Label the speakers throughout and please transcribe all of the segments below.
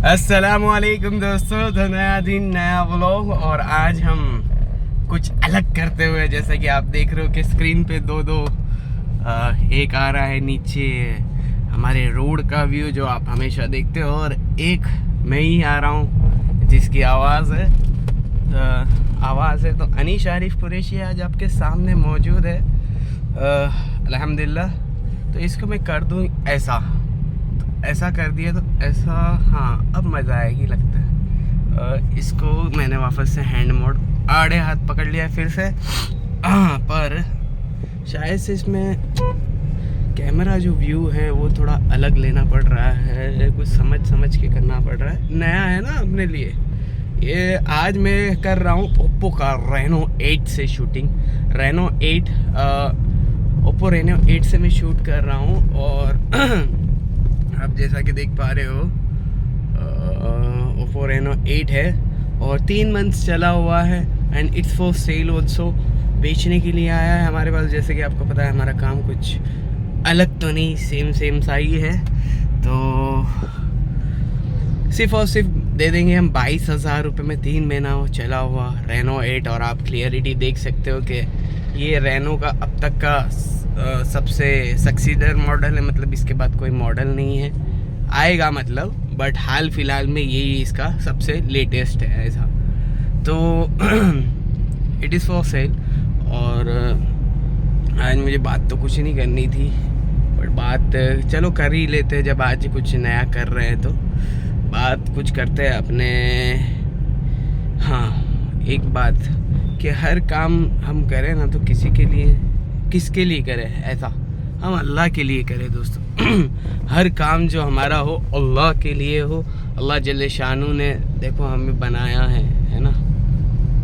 Speaker 1: अस्सलामुअलैकुम दोस्तों, तो नया दिन नया व्लॉग। और आज हम कुछ अलग करते हुए, जैसा कि आप देख रहे हो कि स्क्रीन पे दो एक आ रहा है नीचे हमारे रोड का व्यू जो आप हमेशा देखते हो, और एक मैं ही आ रहा हूँ जिसकी आवाज़ है तो अनीश आरिफ कुरैशी आज आपके सामने मौजूद है अल्हम्दुलिल्लाह। तो इसको मैं कर दूँ ऐसा कर दिया तो ऐसा, हाँ अब मज़ा आएगी लगता है। इसको मैंने वापस से हैंड मोड आड़े हाथ पकड़ लिया फिर से। पर शायद से इसमें कैमरा जो व्यू है वो थोड़ा अलग लेना पड़ रहा है, कुछ समझ के करना पड़ रहा है। नया है ना अपने लिए ये। आज मैं कर रहा हूँ ओप्पो का रेनो 8 से शूटिंग। रेनो 8 ओप्पो रेनो 8 से मैं शूट कर रहा हूँ। और आप जैसा कि देख पा रहे हो ओप्पो रेनो 8 है और 3 मंथ्स चला हुआ है and it's for sale also. बेचने के लिए आया है हमारे पास। जैसे कि आपको पता है हमारा काम कुछ अलग तो नहीं, सेम सा ही है। तो सिर्फ और सिर्फ दे देंगे हम 22,000 रुपये में 3 महीना चला हुआ रेनो 8। और आप क्लियरिटी देख सकते हो कि ये रेनो का अब तक का सबसे सक्सीडर मॉडल है। मतलब इसके बाद कोई मॉडल नहीं है आएगा, मतलब बट हाल फिलहाल में यही इसका सबसे लेटेस्ट है ऐसा। तो इट इज़ फॉर सेल। और आज मुझे बात तो कुछ नहीं करनी थी, बट बात चलो कर ही लेते हैं। जब आज कुछ नया कर रहे हैं तो बात कुछ करते हैं अपने। हाँ, एक बात कि हर काम हम करें ना तो किसके लिए करें, ऐसा हम अल्लाह के लिए करें दोस्तों। हर काम जो हमारा हो अल्लाह के लिए हो। अल्लाह जल्ले शानू ने देखो हमें बनाया है ना।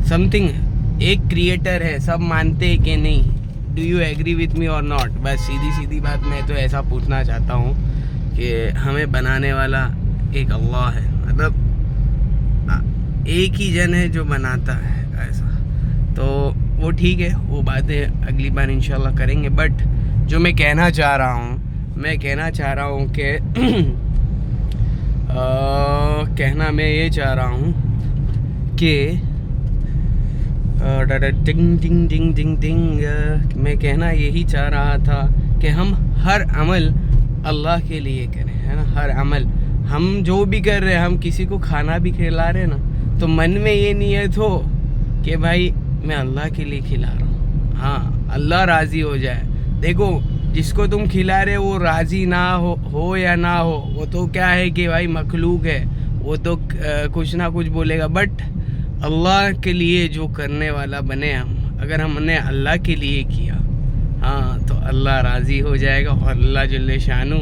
Speaker 1: समथिंग एक क्रिएटर है, सब मानते हैं कि नहीं? Do you agree with me or not? बस सीधी बात मैं तो ऐसा पूछना चाहता हूँ कि हमें बनाने वाला एक अल्लाह है। मतलब एक ही जन है जो बनाता है ऐसा। तो वो ठीक है, वो बातें अगली बार इंशाल्लाह करेंगे। बट जो मैं कहना चाह रहा हूँ कि कहना मैं ये चाह रहा हूँ कि मैं कहना यही चाह रहा था कि हम हर अमल अल्लाह के लिए करें, है ना। हर अमल हम जो भी कर रहे हैं, हम किसी को खाना भी खिला रहे हैं ना, तो मन में ये नियत हो कि भाई मैं अल्लाह के लिए खिला रहा हूँ। हाँ, अल्लाह राज़ी हो जाए। देखो जिसको तुम खिला रहे हो वो राज़ी ना हो या ना हो, वो तो क्या है कि भाई मखलूक है, वो तो कुछ ना कुछ बोलेगा। बट अल्लाह के लिए जो करने वाला बने हम, अगर हमने अल्लाह के लिए किया, हाँ, तो अल्लाह राज़ी हो जाएगा। और अल्लाह जल्ले शानू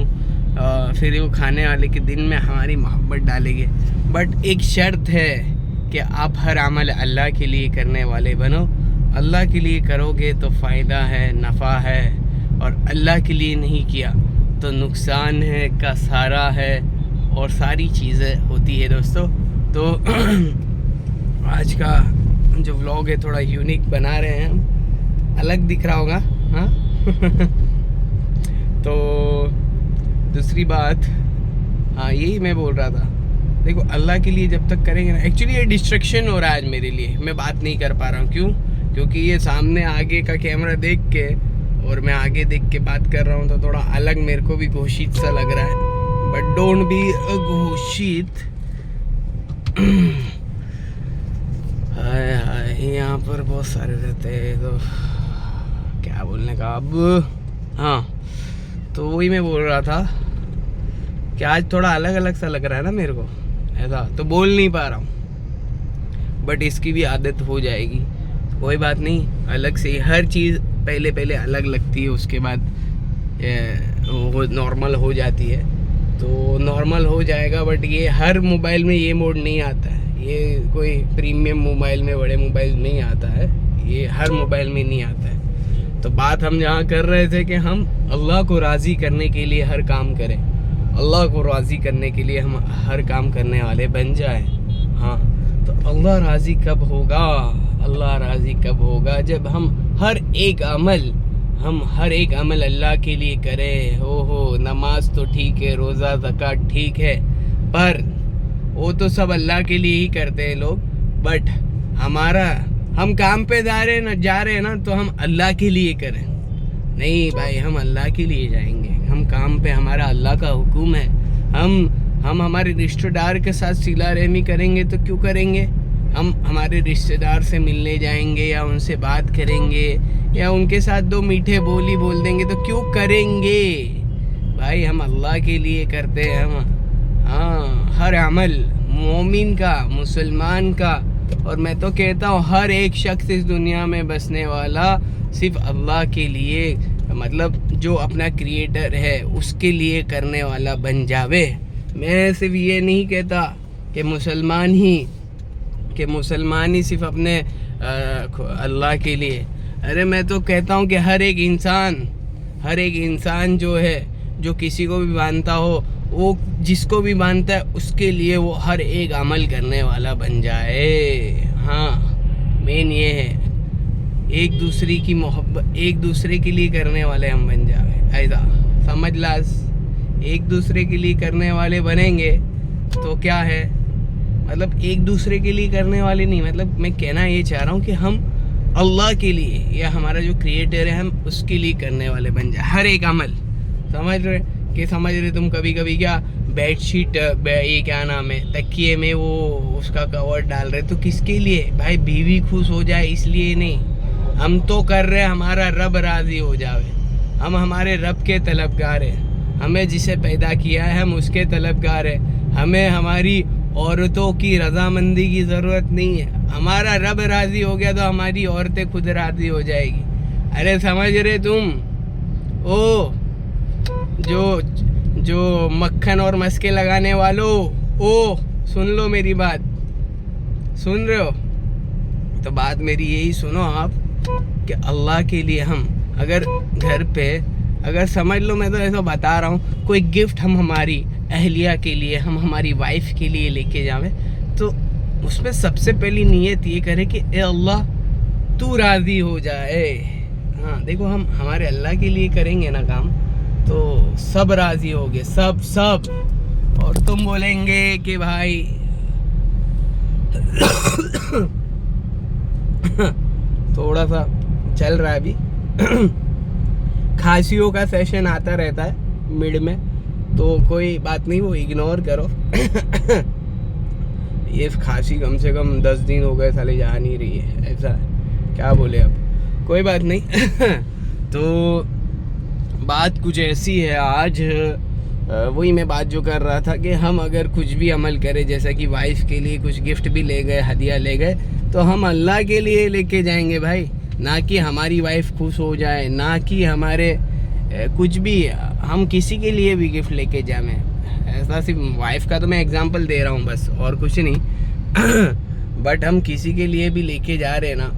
Speaker 1: फिर वो खाने वाले के दिन में हमारी मोहब्बत डालेंगे। बट एक शर्त है कि आप हर अमल अल्लाह के लिए करने वाले बनो। अल्लाह के लिए करोगे तो फ़ायदा है, नफ़ा है, और अल्लाह के लिए नहीं किया तो नुकसान है, कसारा है और सारी चीज़ें होती है दोस्तों। तो आज का जो व्लॉग है थोड़ा यूनिक बना रहे हैं हम, अलग दिख रहा होगा, हाँ। तो दूसरी बात, हाँ यही मैं बोल रहा था। देखो अल्लाह के लिए जब तक करेंगे ना, एक्चुअली ये डिस्ट्रैक्शन हो रहा है आज मेरे लिए, मैं बात नहीं कर पा रहा हूँ। क्यों? क्योंकि ये सामने आगे का कैमरा देख के और मैं आगे देख के बात कर रहा हूँ तो थोड़ा अलग मेरे को भी घोषित सा लग रहा है। बट डोंट बी घोषित। यहाँ पर बहुत सारे रहते हैं तो क्या बोलने का अब। हाँ, तो वही मैं बोल रहा था कि आज थोड़ा अलग सा लग रहा है ना मेरे को ऐसा, तो बोल नहीं पा रहा हूँ। बट इसकी भी आदत हो जाएगी, कोई बात नहीं। अलग से हर चीज़ पहले अलग लगती है, उसके बाद वो नॉर्मल हो जाती है, तो नॉर्मल हो जाएगा। बट ये हर मोबाइल में ये मोड नहीं आता है, ये कोई प्रीमियम मोबाइल में, बड़े मोबाइल में नहीं आता है, ये हर मोबाइल में नहीं आता है। तो बात हम यहाँ कर रहे थे कि हम अल्लाह को राज़ी करने के लिए हर काम करें, अल्लाह को राज़ी करने के लिए हम हर काम करने वाले बन जाए। हाँ, तो अल्लाह राज़ी कब होगा? अल्लाह राज़ी कब होगा? जब हम हर एक अमल अल्लाह के लिए करें। हो नमाज तो ठीक है, रोज़ा ज़कात ठीक है, पर वो तो सब अल्लाह के लिए ही करते हैं लोग, बट हम काम पे जा रहे हैं ना, तो हम अल्लाह के लिए करें। नहीं भाई, हम अल्लाह के लिए जाएंगे, हम काम पे, हमारा अल्लाह का हुक्म है। हम हमारे रिश्तेदार के साथ सिला रहमी करेंगे तो क्यों करेंगे? हम हमारे रिश्तेदार से मिलने जाएंगे या उनसे बात करेंगे या उनके साथ 2 मीठे बोली बोल देंगे तो क्यों करेंगे भाई? हम अल्लाह के लिए करते हैं। हम हर अमल मोमिन का, मुसलमान का, और मैं तो कहता हूँ हर एक शख्स इस दुनिया में बसने वाला सिर्फ अल्लाह के लिए, मतलब जो अपना क्रिएटर है उसके लिए करने वाला बन जावे। मैं सिर्फ ये नहीं कहता कि मुसलमान ही सिर्फ अपने अल्लाह के लिए। अरे मैं तो कहता हूँ कि हर एक इंसान जो है, जो किसी को भी मानता हो, वो जिसको भी मानता है उसके लिए वो हर एक अमल करने वाला बन जाए। हाँ, मेन ये है, एक दूसरे की मोहब्बत, एक दूसरे के लिए करने वाले हम बन जाए। ऐसा समझ लास, एक दूसरे के लिए करने वाले बनेंगे तो क्या है, मतलब एक दूसरे के लिए करने वाले नहीं, मतलब मैं कहना ये चाह रहा हूँ कि हम अल्लाह के लिए या हमारा जो क्रिएटर है हम उसके लिए करने वाले बन जाए हर एक अमल। समझ रहे तुम? कभी कभी क्या बेडशीट, ये क्या नाम है, तकिए में वो उसका कवर डाल रहे, तो किसके लिए भाई? बीवी खुश हो जाए इसलिए नहीं, हम तो कर रहे हमारा रब राज़ी हो जावे। हम हमारे रब के तलबगार हैं, हमें जिसे पैदा किया है हम उसके तलबगार हैं। हमें हमारी औरतों की रजामंदी की ज़रूरत नहीं है, हमारा रब राज़ी हो गया तो हमारी औरतें खुद राज़ी हो जाएगी। अरे समझ रहे तुम? ओ जो मक्खन और मस्के लगाने वालों, ओ सुन लो मेरी बात, सुन रहे हो? तो बात मेरी यही सुनो आप कि अल्लाह के लिए हम अगर घर पे, अगर समझ लो, मैं तो ऐसा बता रहा हूँ, कोई गिफ्ट हम हमारी अहलिया के लिए, हम हमारी वाइफ के लिए लेके जावें, तो उसमें सबसे पहली नीयत ये करे कि ए अल्लाह तू राज़ी हो जाए। हाँ देखो, हम हमारे अल्लाह के लिए करेंगे ना काम तो सब राज़ी होंगे, सब। और तुम बोलेंगे कि भाई थोड़ा सा चल रहा है अभी खांसियों का सेशन आता रहता है मिड में, तो कोई बात नहीं, वो इग्नोर करो। ये खांसी कम से कम 10 दिन हो गए साले जा नहीं रही है, ऐसा क्या बोले अब, कोई बात नहीं। तो बात कुछ ऐसी है आज, वही मैं बात जो कर रहा था कि हम अगर कुछ भी अमल करें, जैसा कि वाइफ के लिए कुछ गिफ्ट भी ले गए, हदिया ले गए, तो हम अल्लाह के लिए लेके जाएंगे भाई, ना कि हमारी वाइफ खुश हो जाए, ना कि हमारे कुछ भी हम किसी के लिए भी गिफ्ट लेके जाएं। ऐसा सिर्फ वाइफ का तो मैं एग्जांपल दे रहा हूँ बस, और कुछ नहीं। बट हम किसी के लिए भी लेके जा रहे हैं ना,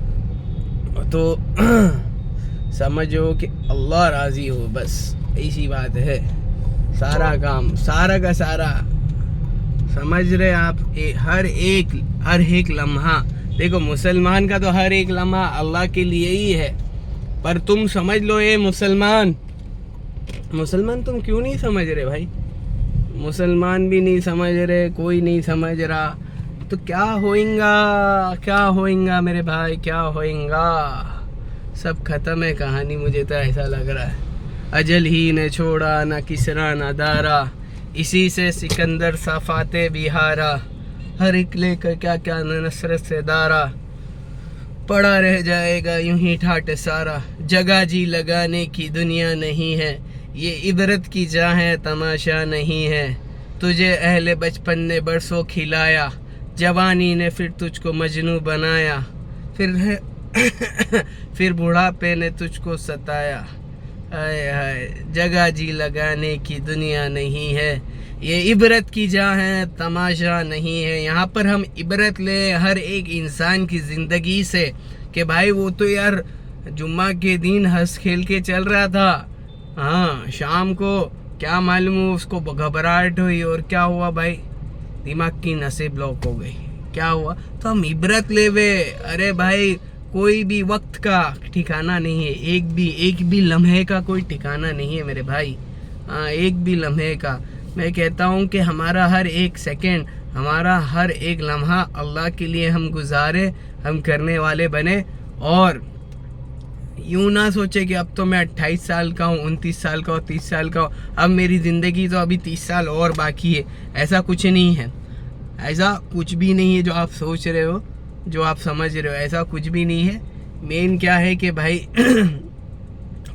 Speaker 1: तो समझो कि अल्लाह राज़ी हो, बस ऐसी बात है। सारा काम, सारा का सारा, समझ रहे आप? हर एक लम्हा, देखो मुसलमान का तो हर एक लम्हा अल्लाह के लिए ही है। पर तुम समझ लो, ये मुसलमान तुम क्यों नहीं समझ रहे भाई? मुसलमान भी नहीं समझ रहे, कोई नहीं समझ रहा, तो क्या होएगा मेरे भाई, क्या होएगा? सब खत्म है कहानी, मुझे तो ऐसा लग रहा है। अजल ही ने छोड़ा ना किसरा ना दारा, इसी से सिकंदर सफाते बिहारा, हर एक लेकर क्या क्या नसरत से दारा, पड़ा रह जाएगा यूं ही ठाट सारा, जगह जी लगाने की दुनिया नहीं है, ये इबरत की जहाँ है तमाशा नहीं है, तुझे अहले बचपन ने बरसों खिलाया, जवानी ने फिर तुझको मजनू बनाया, फिर बुढ़ापे ने तुझको सताया, हाय हाय जगह जी लगाने की दुनिया नहीं है, ये इबरत की जहाँ है तमाशा नहीं है। यहाँ पर हम इबरत ले हर एक इंसान की ज़िंदगी से कि भाई वो तो यार जुम्मा के दिन हंस खेल के चल रहा था, हाँ शाम को क्या मालूम उसको घबराहट हुई और क्या हुआ भाई, दिमाग की नसें ब्लॉक हो गई, क्या हुआ? तो हम इबरत ले वे। अरे भाई कोई भी वक्त का ठिकाना नहीं है, एक भी लम्हे का कोई ठिकाना नहीं है मेरे भाई, हाँ एक भी लम्हे का। मैं कहता हूँ कि हमारा हर एक सेकंड, हमारा हर एक लम्हा अल्लाह के लिए हम गुजारे, हम करने वाले बने। और यूँ ना सोचे कि अब तो मैं 28 साल का हूँ, 29 साल का हूँ, 30 साल का हूँ, अब मेरी ज़िंदगी तो अभी 30 साल और बाकी है। ऐसा कुछ नहीं है, ऐसा कुछ भी नहीं है जो आप सोच रहे हो, जो आप समझ रहे हो, ऐसा कुछ भी नहीं है। मेन क्या है कि भाई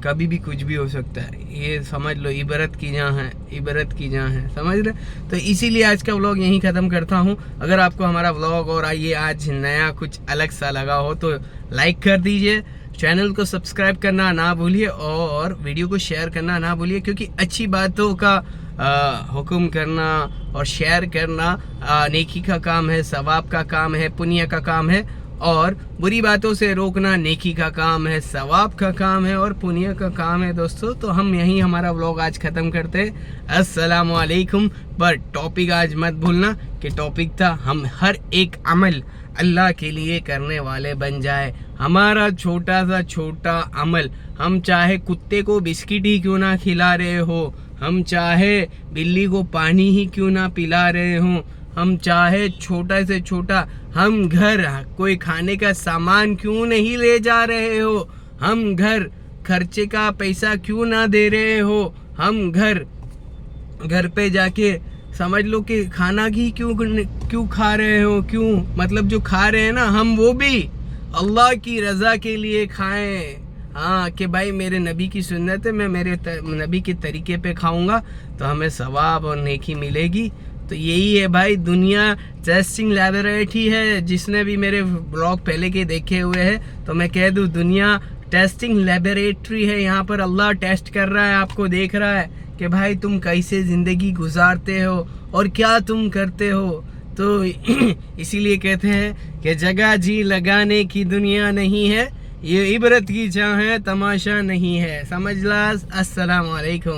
Speaker 1: कभी भी कुछ भी हो सकता है, ये समझ लो। इबरत की जहाँ है, इबरत की जहाँ है, समझ रहे। तो इसीलिए आज का व्लॉग यहीं ख़त्म करता हूँ। अगर आपको हमारा व्लॉग और ये आज नया कुछ अलग सा लगा हो तो लाइक कर दीजिए, चैनल को सब्सक्राइब करना ना भूलिए और वीडियो को शेयर करना ना भूलिए, क्योंकि अच्छी बातों का हुक्म करना और शेयर करना नेकी का काम है, सवाब का काम है, पुण्य का काम है। और बुरी बातों से रोकना नेकी का काम है, सवाब का काम है और पुण्य का काम है दोस्तों। तो हम यहीं हमारा व्लॉग आज ख़त्म करते हैं। अस्सलाम वालेकुम। पर टॉपिक आज मत भूलना कि टॉपिक था हम हर एक अमल अल्लाह के लिए करने वाले बन जाए। हमारा छोटा सा छोटा अमल, हम चाहे कुत्ते को बिस्किट ही क्यों ना खिला रहे हो, हम चाहे बिल्ली को पानी ही क्यों ना पिला रहे हो, हम चाहे छोटा से छोटा हम घर कोई खाने का सामान क्यों नहीं ले जा रहे हो, हम घर खर्चे का पैसा क्यों ना दे रहे हो, हम घर पे जाके समझ लो कि खाना ही क्यों खा रहे हो, क्यों मतलब जो खा रहे हैं ना हम, वो भी अल्लाह की रज़ा के लिए खाएं। हाँ कि भाई मेरे नबी की सुन्नत है, मैं मेरे नबी के तरीके पे खाऊंगा तो हमें सवाब और नेकी मिलेगी। तो यही है भाई, दुनिया टेस्टिंग लैबोरेटरी है। जिसने भी मेरे ब्लॉग पहले के देखे हुए हैं तो मैं कह दूं, दुनिया टेस्टिंग लैबोरेटरी है। यहाँ पर अल्लाह टेस्ट कर रहा है, आपको देख रहा है कि भाई तुम कैसे ज़िंदगी गुजारते हो और क्या तुम करते हो। तो इसीलिए कहते हैं कि जगह जी लगाने की दुनिया नहीं है, ये इबरत की जहाँ है, तमाशा नहीं है। समझ ला। अस्सलाम वालेकुम।